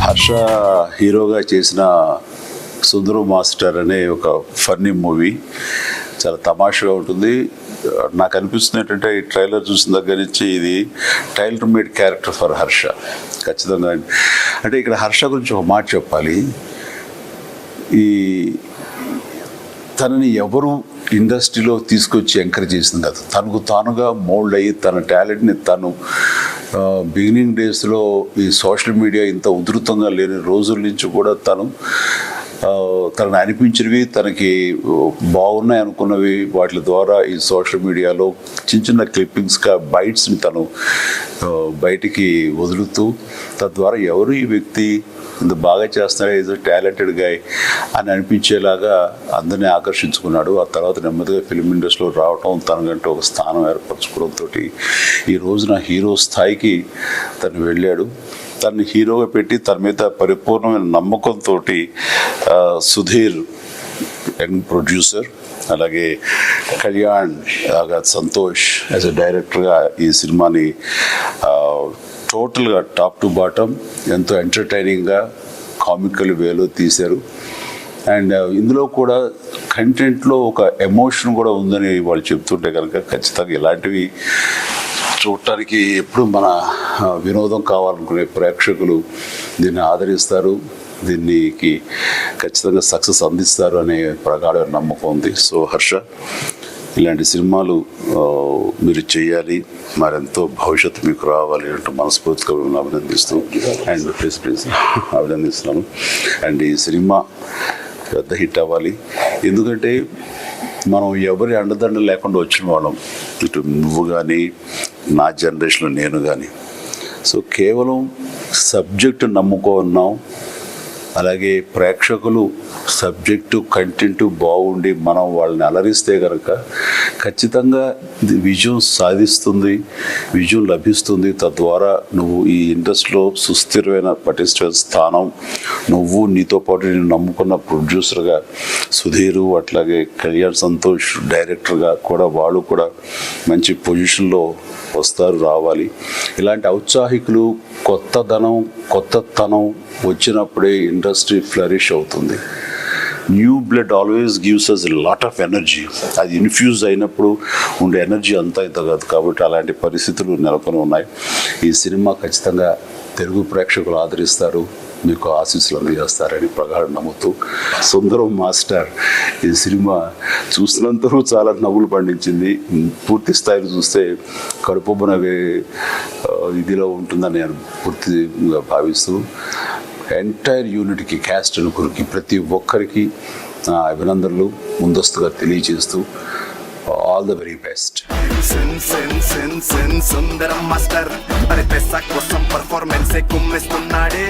హర్ష హీరోగా చేసిన సుందరం మాస్టర్ అనే ఒక ఫన్నీ మూవీ చాలా తమాషగా ఉంటుంది. నాకు అనిపిస్తుంది ఏంటంటే ఈ ట్రైలర్ చూసిన దగ్గర నుంచి ఇది tailor made character for Harsha ఖచ్చితంగా. అంటే ఇక్కడ హర్ష గురించి ఒక మాట చెప్పాలి. ఈ తనని ఎవరు ఇండస్ట్రీలో తీసుకొచ్చి ఎంకరేజ్ చేసింది కాదు, తనకు తానుగా మోల్డ్ అయ్యి తన టాలెంట్ని తను బిగినింగ్ డేస్లో ఈ సోషల్ మీడియా ఇంత ఉధృతంగా లేని రోజుల నుంచి కూడా తనకు అనిపించినవి, తనకి బాగున్నాయి అనుకున్నవి వాటి ద్వారా ఈ సోషల్ మీడియాలో చిన్న చిన్న క్లిప్పింగ్స్గా బైట్స్ని తను బయటికి వదులుతూ తద్వారా ఎవరు ఈ వ్యక్తి ఇంత బాగా చేస్తున్నాడు, ఈజ్ టాలెంటెడ్ గాయ్ అని అనిపించేలాగా అందరినీ ఆకర్షించుకున్నాడు. ఆ తర్వాత నెమ్మదిగా ఫిలిం ఇండస్ట్రీలో రావటం, తనకంటే ఒక స్థానం ఏర్పరచుకోవడంతో ఈ రోజున హీరో స్థాయికి తను వెళ్ళాడు. తనని హీరోగా పెట్టి తన మీద పరిపూర్ణమైన నమ్మకంతో సుధీర్ యంగ్ ప్రొడ్యూసర్, అలాగే కళ్యాణ్, సంతోష్ యాజ్ ఎ డైరెక్టర్గా ఈ సినిమాని టోటల్గా టాప్ టు బాటమ్ ఎంతో ఎంటర్టైనింగ్గా కామికల్ వేలో తీశారు. అండ్ ఇందులో కూడా కంటెంట్లో ఒక ఎమోషన్ కూడా ఉందని వాళ్ళు చెప్తుంటే కనుక ఖచ్చితంగా ఇలాంటివి చూడటానికి ఎప్పుడు మన వినోదం కావాలనుకునే ప్రేక్షకులు దీన్ని ఆదరిస్తారు, దీనికి ఖచ్చితంగా సక్సెస్ అందిస్తారు అనే ప్రగాఢ నమ్మకం ఉంది. సో హర్ష, ఇలాంటి సినిమాలు మీరు చేయాలి, మరెంతో భవిష్యత్తు మీకు రావాలి అంటూ మనస్ఫూర్తిగా మిమ్మల్ని అభినందిస్తూ అండ్ ప్లీజ్ అభినందిస్తున్నాను. అండ్ ఈ సినిమా పెద్ద హిట్ అవ్వాలి. ఎందుకంటే మనం ఎవరి అండదండ లేకుండా వచ్చిన వాళ్ళం, ఇటు నువ్వు కానీ నా జనరేషన్లో నేను కానీ. సో కేవలం సబ్జెక్టు నమ్ముకున్నాం, అలాగే ప్రేక్షకులు సబ్జెక్టు కంటెంటు బాగుండి మనం వాళ్ళని అలరిస్తే కనుక ఖచ్చితంగా విజయం సాధిస్తుంది, విజయం లభిస్తుంది. తద్వారా నువ్వు ఈ ఇండస్ట్రీలో సుస్థిరమైన పటిష్టమైన స్థానం, నువ్వు నీతో పాటు నేను నమ్ముకున్న ప్రొడ్యూసర్గా సుధీరు, అట్లాగే కళ్యాణ్, సంతోష్ డైరెక్టర్గా కూడా వాళ్ళు కూడా మంచి పొజిషన్లో వస్తారు, రావాలి. ఇలాంటి ఔత్సాహికులు కొత్తతనం వచ్చినప్పుడే ఇండస్ట్రీ ఫ్లరిష్ అవుతుంది. New blood always gives us lot of energy. అది ఇన్ఫ్యూజ్ అయినప్పుడు ఉండే ఎనర్జీ అంతా ఇంత కాదు. కాబట్టి అలాంటి పరిస్థితులు నెలకొని ఉన్నాయి. ఈ సినిమా ఖచ్చితంగా తెలుగు ప్రేక్షకులు ఆదరిస్తారు, మీకు ఆశీస్సులు అందజేస్తారని ప్రగాఢ నమ్ముతూ, సుందరం మాస్టర్ ఈ సినిమా చూసినంతరూ చాలా నవ్వులు పండించింది. పూర్తి స్థాయిలో చూస్తే కడుపుబ్బన ఇదిలో ఉంటుందని నేను పూర్తిగా భావిస్తూ ఎంటైర్ యూనిట్కి, క్యాస్ట్ అనుకురికి ప్రతి ఒక్కరికి నా అభినందనలు ముందస్తుగా తెలియజేస్తూ all the very best. Sundaram master performance కుమ్మిస్తున్నాడే.